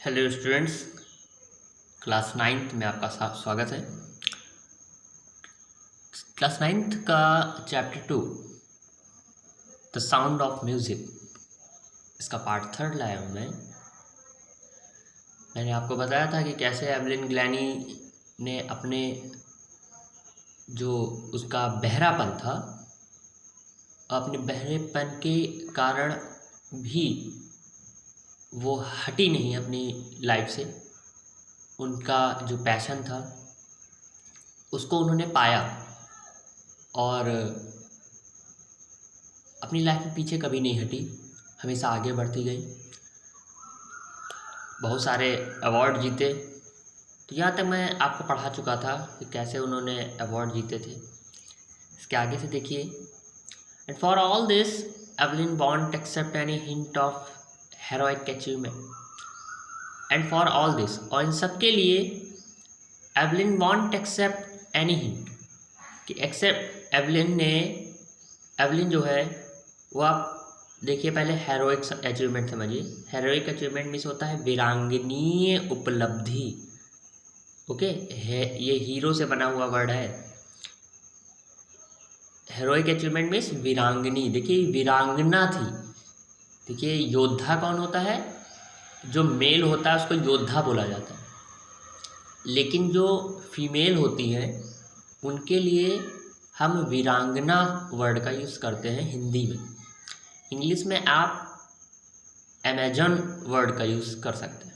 Hello students, class ninth में आपका स्वागत है। क्लास नाइन्थ का chapter 2 the sound of music, इसका पार्ट 3 लाया हूँ मैं। मैंने आपको बताया था कि कैसे एवलिन ग्लैनी ने अपने जो उसका बहरापन था, अपने बहरेपन के कारण भी वो हटी नहीं अपनी लाइफ से। उनका जो पैशन था उसको उन्होंने पाया और अपनी लाइफ में पीछे कभी नहीं हटी, हमेशा आगे बढ़ती गई। बहुत सारे अवार्ड जीते। तो यहाँ तक मैं आपको पढ़ा चुका था कि कैसे उन्होंने अवार्ड जीते थे। इसके आगे से देखिए, and for all this Evelyn won't accept any hint of heroic achievement. And for all this, और इन सब के लिए Evelyn won't accept any hint, कि एक्सेप्ट एवलिन जो है वो, आप देखिए पहले हेरोइक अचीवमेंट समझिए। हेरोइक अचीवमेंट मीन्स होता है वीरांगनीय उपलब्धि। ओके, ये हीरो से बना हुआ वर्ड है। हेरोइक अचीवमेंट मीन्स वीरांगनी। देखिए वीरांगना थी। देखिए योद्धा कौन होता है? जो मेल होता है उसको योद्धा बोला जाता है, लेकिन जो फीमेल होती है उनके लिए हम वीरांगना वर्ड का यूज़ करते हैं हिंदी में। इंग्लिश में आप अमेजन वर्ड का यूज़ कर सकते हैं।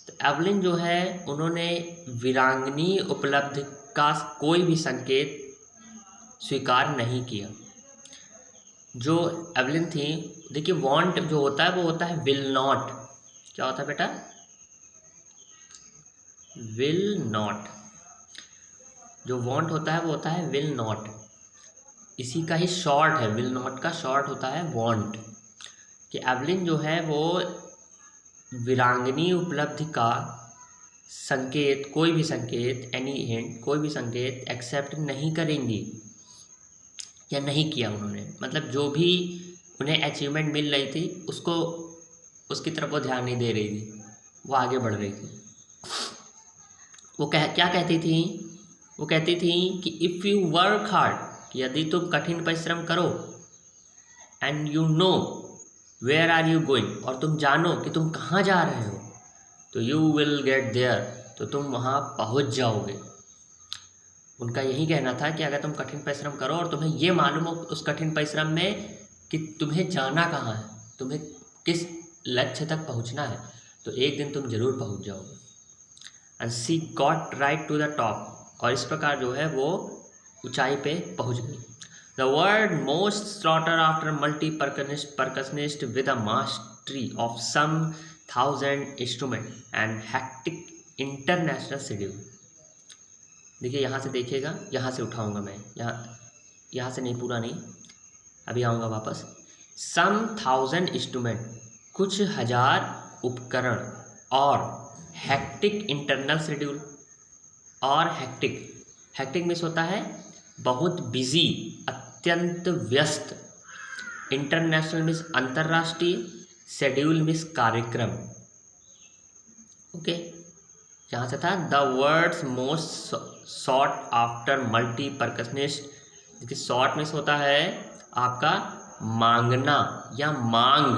तो एवलिन जो है उन्होंने वीरांगनी उपलब्धि का कोई भी संकेत स्वीकार नहीं किया। जो एवलिन थी, देखिए वांट जो होता है वो होता है विल नॉट। क्या होता है बेटा? Will not. जो वांट होता है वो होता है विल नॉट। इसी का ही शॉर्ट है, विल नॉट का शॉर्ट होता है वांट। कि एवलिन जो है वो वीरांगनी उपलब्धि का संकेत, कोई भी संकेत, एनी हिंट, कोई भी संकेत एक्सेप्ट नहीं करेंगी या नहीं किया उन्होंने। मतलब जो भी उन्हें अचीवमेंट मिल रही थी उसको, उसकी तरफ वो ध्यान नहीं दे रही थी, वो आगे बढ़ रही थी। वो क्या कहती थी? वो कहती थी कि इफ़ यू वर्क हार्ड, यदि तुम कठिन परिश्रम करो, and you know where are you going, और तुम जानो कि तुम कहाँ जा रहे हो, तो यू विल गेट देयर, तो तुम वहाँ पहुँच जाओगे। उनका यही कहना था कि अगर तुम कठिन परिश्रम करो और तुम्हें ये मालूम हो उस कठिन परिश्रम में कि तुम्हें जाना कहाँ है, तुम्हें किस लक्ष्य तक पहुँचना है, तो एक दिन तुम जरूर पहुँच जाओगे। And she got right to the top, और इस प्रकार जो है वो ऊंचाई पे पहुँच गई। The world most sought after multi percussionist with a mastery of some 1000 instrument and hectic international schedule. देखिए यहाँ से देखिएगा, यहाँ से उठाऊंगा मैं, यहाँ से नहीं, पूरा नहीं, अभी आऊँगा वापस। सम 1000 इंस्ट्रूमेंट, कुछ हजार उपकरण, और हैक्टिक इंटरनल शेड्यूल। और हैक्टिक मीन्स होता है बहुत बिजी, अत्यंत व्यस्त। इंटरनेशनल मीन्स अंतर्राष्ट्रीय, शेड्यूल मीन्स कार्यक्रम। ओके, यहाँ से था the words most sought after multi percussionist. देखिए सॉट मीन्स होता है आपका मांगना या मांग।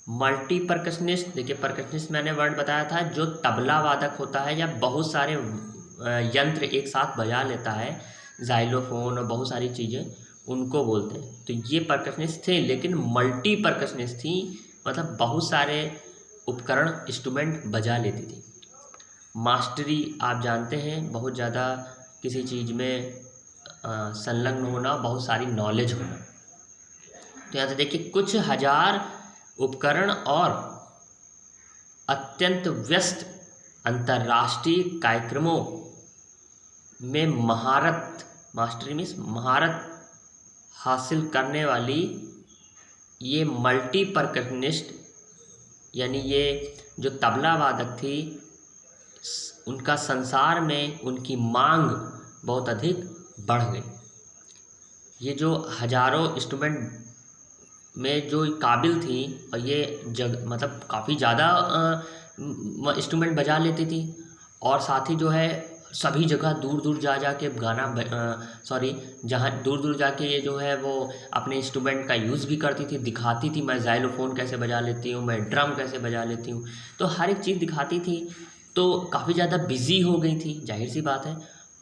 मल्टी परकशनिस्ट, देखिए परकशनिस्ट मैंने वर्ड बताया था जो तबला वादक होता है या बहुत सारे यंत्र एक साथ बजा लेता है, जाइलोफोन और बहुत सारी चीज़ें, उनको बोलते हैं। तो ये परकशनिस्ट थे, लेकिन मल्टी परकशनिस्ट थी, मतलब बहुत सारे उपकरण, इंस्ट्रूमेंट बजा लेती थी। मास्टरी आप जानते हैं, बहुत ज़्यादा किसी चीज़ में संलग्न होना, बहुत सारी नॉलेज होना। तो यहाँ से देखिए कुछ हजार उपकरण और अत्यंत व्यस्त अंतर्राष्ट्रीय कार्यक्रमों में महारत, मास्टरी मीन्स महारत हासिल करने वाली ये मल्टी परकशनिस्ट, यानी ये जो तबला वादक थी, उनका संसार में उनकी मांग बहुत अधिक बढ़ गई। ये जो हजारों इंस्ट्रूमेंट में जो काबिल थी और ये मतलब काफ़ी ज़्यादा इंस्ट्रूमेंट बजा लेती थी, और साथ ही जो है सभी जगह दूर दूर जा के गाना जहाँ दूर दूर जाके ये जो है वो अपने इंस्ट्रूमेंट का यूज़ भी करती थी, दिखाती थी मैं ज़ाइलोफ़ोन कैसे बजा लेती हूँ, मैं ड्रम कैसे बजा लेती हूँ, तो हर एक चीज़ दिखाती थी। तो काफ़ी ज़्यादा बिज़ी हो गई थी, जाहिर सी बात है।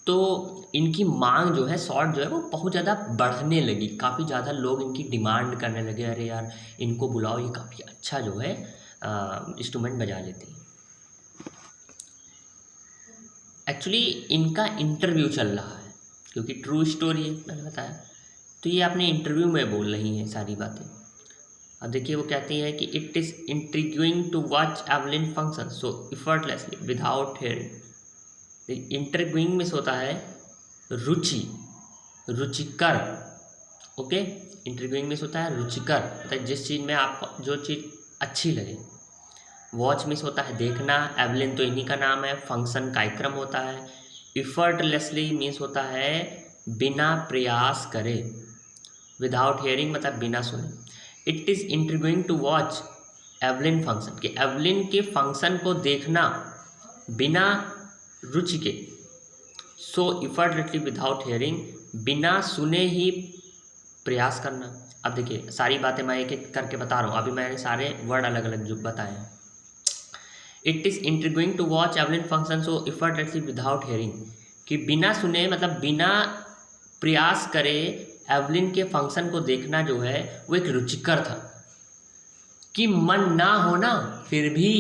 तो इनकी मांग जो है शॉर्ट जो है वो बहुत ज़्यादा बढ़ने लगी, काफ़ी ज़्यादा लोग इनकी डिमांड करने लगे, अरे यार इनको बुलाओ, ये काफ़ी अच्छा जो है इंस्ट्रूमेंट बजा लेती है। एक्चुअली इनका इंटरव्यू चल रहा है, क्योंकि ट्रू स्टोरी है मैंने बताया, तो ये अपने इंटरव्यू में बोल रही हैं सारी बातें। अब देखिए वो कहती हैं कि it is intriguing to watch Evelyn function so effortlessly without hearing. Intriguing में होता है रुचि, रुचिकर, ओके। इंट्रिग्यूइंग में होता है रुचिकर, मतलब जिस चीज़ में आपको जो चीज़ अच्छी लगे। वॉच मिस होता है देखना, एवलिन तो इन्हीं का नाम है, फंक्शन कार्यक्रम होता है। इफर्टलेसली मीन्स होता है बिना प्रयास करे, विदाउट हेयरिंग मतलब बिना सुने। It is intriguing to watch Evelyn function, कि एवलिन के फंक्शन को देखना बिना रुचि के। सो इफर्टलेसली विदाउट हेयरिंग, बिना सुने ही प्रयास करना। अब देखिए सारी बातें मैं एक एक करके बता रहा हूँ, अभी मैंने सारे वर्ड अलग अलग जो बताए हैं। It is intriguing to watch Evelyn function so effortlessly without hearing, कि बिना सुने मतलब बिना प्रयास करे एवलिन के फंक्शन को देखना जो है वो एक रुचिकर था, कि मन ना होना फिर भी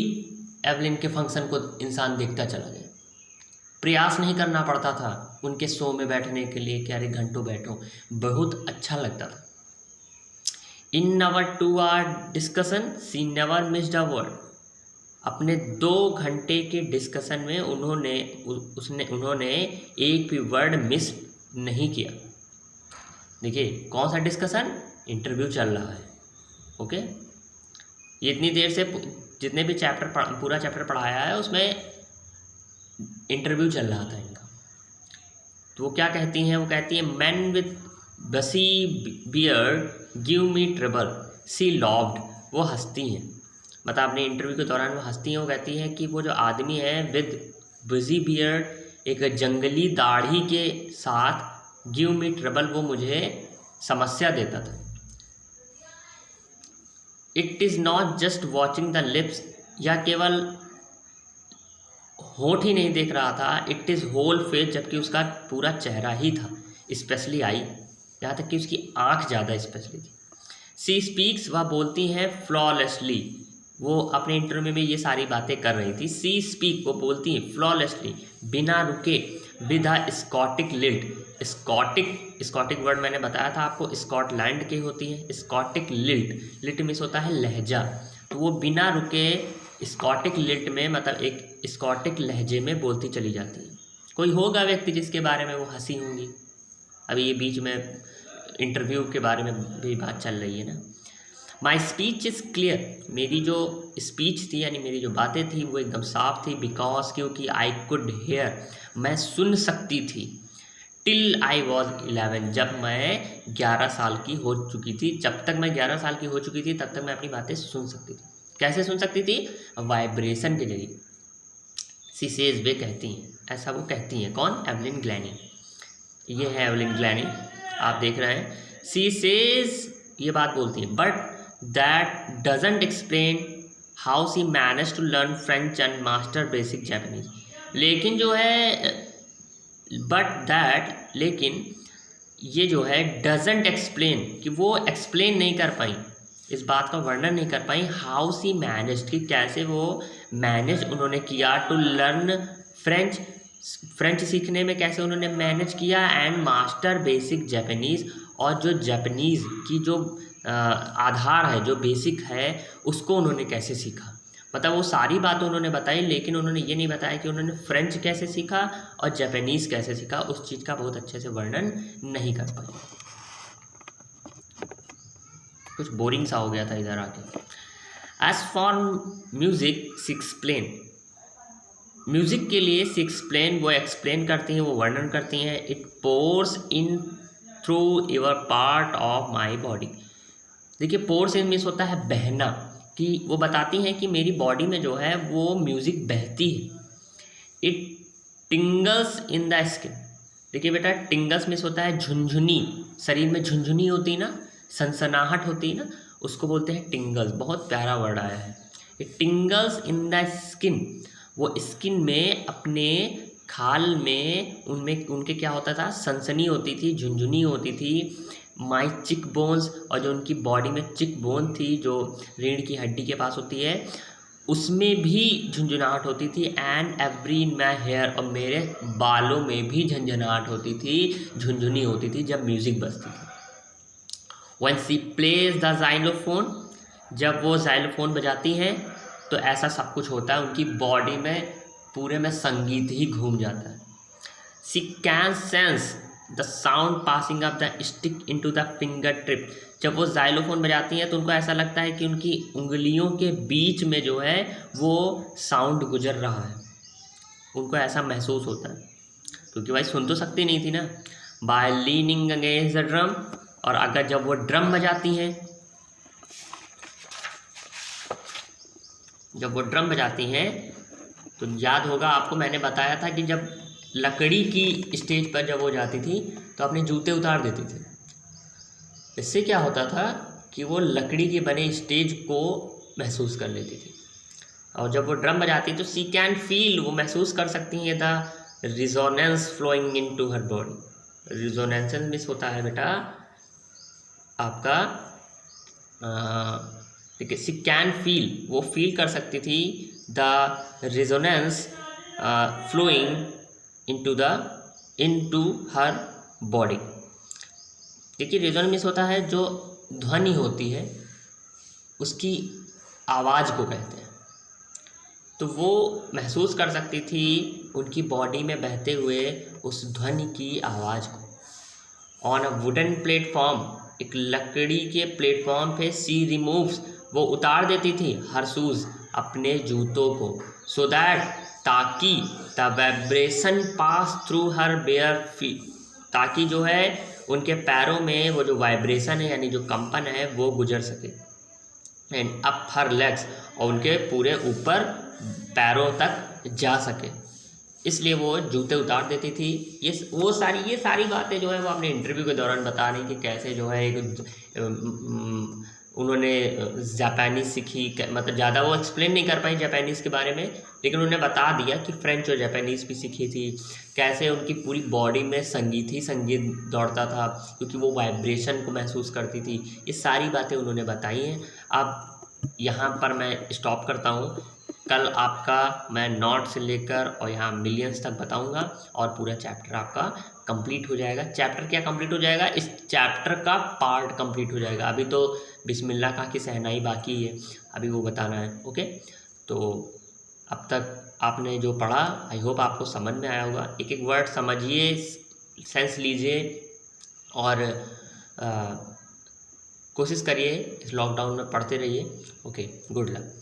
एवलिन के फंक्शन को इंसान देखता चला जाए। प्रयास नहीं करना पड़ता था उनके शो में बैठने के लिए कि अरे घंटों बैठो, बहुत अच्छा लगता था। In our 2 hour discussion she never missed a word, अपने 2 घंटे के डिस्कशन में उन्होंने एक भी वर्ड मिस नहीं किया। देखिए कौन सा डिस्कशन, इंटरव्यू चल रहा है, ओके। ये इतनी देर से जितने भी पूरा चैप्टर पढ़ाया है उसमें इंटरव्यू चल रहा था इनका। तो वो क्या कहती हैं, वो कहती हैं मैन विथ बसी बियर्ड गिव मी ट्रबल सी लॉव्ड, वो हंसती हैं, मतलब अपने इंटरव्यू के दौरान वो हंसती हैं। वो कहती हैं कि वो जो आदमी है विद बिजी बियर्ड, एक जंगली दाढ़ी के साथ, गिव मी ट्रबल, वो मुझे समस्या देता था। It is not just watching the lips, या केवल होठ ही नहीं देख रहा था, इट इज़ होल फेस, जबकि उसका पूरा चेहरा ही था, स्पेशली आई, यहाँ तक कि उसकी आँख ज़्यादा स्पेशली थी। सी स्पीक्स, वह बोलती हैं फ्लॉलेसली, वो अपने इंटरव्यू में ये सारी बातें कर रही थी। सी स्पीक, वो बोलती हैं फ्लॉलेसली, बिना रुके, विद अ स्कॉटिक लिल्ट। स्कॉटिक वर्ड मैंने बताया था आपको, स्कॉटलैंड की होती है। स्कॉटिक लिल्ट, लिल्ट मीन्स होता है लहजा, तो वो बिना रुके स्कॉटिक लिल्ट में, मतलब एक स्कॉटिक लहजे में बोलती चली जाती है। कोई होगा व्यक्ति जिसके बारे में वो हंसी होंगी। अभी ये बीच में इंटरव्यू के बारे में भी बात चल रही है ना। माई स्पीच इज़ क्लियर, मेरी जो स्पीच थी यानी मेरी जो बातें थी वो एकदम साफ थी। बिकॉज, क्योंकि आई कुड हेयर, मैं सुन सकती थी। टिल आई वॉज 11, जब मैं 11 साल की हो चुकी थी, जब तक मैं 11 साल की हो चुकी थी तब तक मैं अपनी बातें सुन सकती थी। कैसे सुन सकती थी, वाइब्रेशन के जरिए। सी सेज, वे कहती हैं, ऐसा वो कहती हैं, कौन, एवलिन ग्लैनी, ये है एवलिन ग्लैनी, आप देख रहे हैं। सी सेज, ये बात बोलती है, but that doesn't explain how she managed to learn French and master basic Japanese. लेकिन जो है लेकिन ये जो है डजंट एक्सप्लेन, कि वो एक्सप्लेन नहीं कर पाई, इस बात का वर्णन नहीं कर पाई, हाउ सी मैनेज, कि कैसे वो मैनेज उन्होंने किया, टू लर्न फ्रेंच सीखने में कैसे उन्होंने मैनेज किया, एंड मास्टर बेसिक जापानीज़, और जो जापानीज़ की जो आधार है, जो बेसिक है, उसको उन्होंने कैसे सीखा। मतलब वो सारी बातें उन्होंने बताई, लेकिन उन्होंने ये नहीं बताया कि उन्होंने फ्रेंच कैसे सीखा और जापानीज़ कैसे सीखा, उस चीज़ का बहुत अच्छे से वर्णन नहीं कर पाई। कुछ बोरिंग सा हो गया था इधर आके। As for music she explained, music के लिए सी एक्सप्लेन, वो एक्सप्लेन करती हैं, वो वर्णन करती हैं। It pores in through your part of my body, देखिए पोर से मीन्स होता है बहना, कि वो बताती हैं कि मेरी बॉडी में जो है वो म्यूज़िक बहती है। It टिंगल्स in the skin. देखिए बेटा टिंगल्स मीन्स होता है झुनझुनी, शरीर में झुनझुनी होती है ना, सनसनाहट होती है ना, उसको बोलते हैं टिंगल्स। बहुत प्यारा वर्ड आया है। इट टिंगल्स इन द स्किन, वो स्किन में अपने खाल में उनमें उनके क्या होता था, सनसनी होती थी, झुनझुनी होती थी। माई चिक बोन्स, और जो उनकी बॉडी में चिक बोन थी जो रीढ़ की हड्डी के पास होती है, उसमें भी झुंझुनाहट होती थी। And every in my hair, और मेरे बालों में भी झंझनाहट होती थी, झुंझुनी होती थी जब म्यूज़िक बजती थी। When she plays the xylophone, जब वो xylophone बजाती हैं तो ऐसा सब कुछ होता है, उनकी बॉडी में पूरे में संगीत ही घूम जाता है। She can sense the sound passing up the stick into the finger tip, जब वो xylophone बजाती हैं तो उनको ऐसा लगता है कि उनकी उंगलियों के बीच में जो है वो साउंड गुजर रहा है, उनको ऐसा महसूस होता है, क्योंकि भाई सुन तो सकती नहीं थी ना। By leaning against the drum, और अगर जब वो ड्रम बजाती हैं, जब वो ड्रम बजाती हैं तो याद होगा आपको, मैंने बताया था कि जब लकड़ी की स्टेज पर जब वो जाती थी तो अपने जूते उतार देती थी। इससे क्या होता था कि वो लकड़ी के बने स्टेज को महसूस कर लेती थी। और जब वो ड्रम बजाती तो सी कैन फील, वो महसूस कर सकती हैं the resonance flowing into her body. Resonance miss होता है बेटा आपका, देखिए सी कैन फील, वो फील कर सकती थी the resonance flowing into her body. देखिए रिजोनेंस मिस होता है जो ध्वनि होती है उसकी आवाज़ को कहते हैं। तो वो महसूस कर सकती थी उनकी बॉडी में बहते हुए उस ध्वनि की आवाज़ को। ऑन अ वुडन प्लेटफॉर्म, एक लकड़ी के प्लेटफॉर्म पे सी रिमूव्स, वो उतार देती थी हर शूज़, अपने जूतों को। सो दैट, ताकि the vibration pass through her bare feet, ताकि जो है उनके पैरों में वो जो वाइब्रेशन है यानी जो कंपन है वो गुजर सके। एंड अप हर लेग्स, और उनके पूरे ऊपर पैरों तक जा सके, इसलिए वो जूते उतार देती थी। ये सारी बातें जो है वो अपने इंटरव्यू के दौरान बता रही कि कैसे जो है उन्होंने जापानीज़ सीखी। मतलब ज़्यादा वो एक्सप्लेन नहीं कर पाई जापानीज़ के बारे में, लेकिन उन्होंने बता दिया कि फ्रेंच और जापानीज़ भी सीखी थी। कैसे उनकी पूरी बॉडी में संगीत ही संगीत दौड़ता था क्योंकि वो वाइब्रेशन को महसूस करती थी। ये सारी बातें उन्होंने बताई हैं। अब यहाँ पर मैं स्टॉप करता हूँ। कल आपका मैं नॉट से लेकर और यहाँ मिलियंस तक बताऊंगा और पूरा चैप्टर आपका कंप्लीट हो जाएगा। चैप्टर क्या कंप्लीट हो जाएगा, इस चैप्टर का पार्ट कंप्लीट हो जाएगा। अभी तो बिस्मिल्लाह का की सहनाई बाकी है, अभी वो बताना है। ओके, तो अब तक आपने जो पढ़ा आई होप आपको समझ में आया होगा। एक एक वर्ड समझिए, सेंस लीजिए और कोशिश करिए इस लॉकडाउन में पढ़ते रहिए। Okay, good luck.